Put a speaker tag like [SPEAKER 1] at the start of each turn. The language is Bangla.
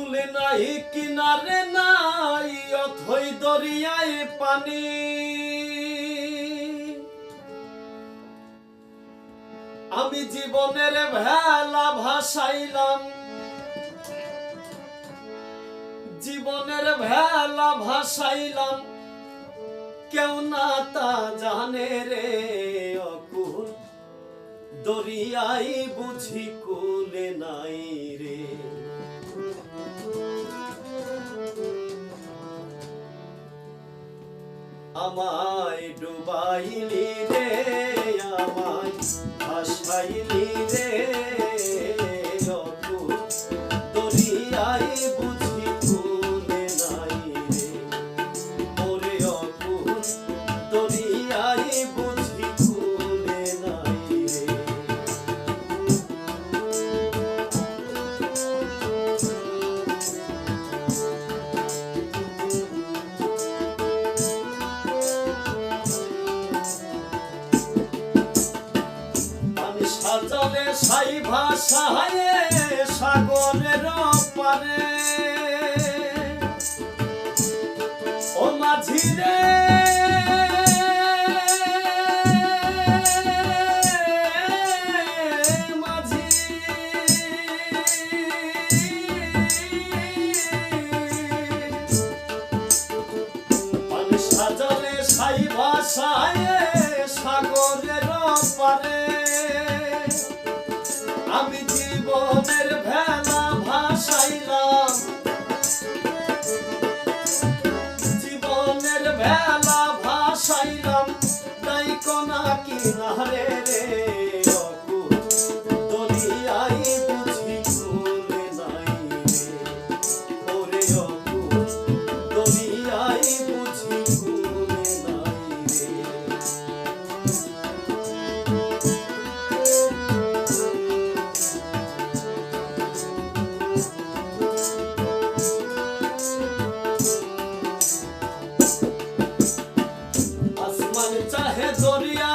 [SPEAKER 1] কুলে নাই কিনারে নাই অথই দরিয়ায় পানি আমি জীবনের ভেলা ভাসাইলাম জীবনের ভেলা ভাসাইলাম কেউ না তা জানে রে অকুল দরিয়ায় বুঝি কুলে নাই রে আমায় ডুবাইলি রে আমায় ভাসাইলি রে অকুল দরিয়ায় বুঝি কুলে নাই রে ওরে অকুল দরিয়ায় বুঝি কুলে নাই রে সাজালে সাই ভাষায় সাগরের পারে ও মাঝি রে মাঝি সাজালে সাই ভাষায় সাগরের পারে আমি জীবনের ভেলা ভাসাইলাম জীবনের ভেলা ভাসাইলাম তাই কোনা কিনারে রে অকুল দরিয়ায় বুঝি কুলে নাই রে ওরে অকুল দরিয়ায় বুঝি কুলে নাই রে চাহে দরিয়া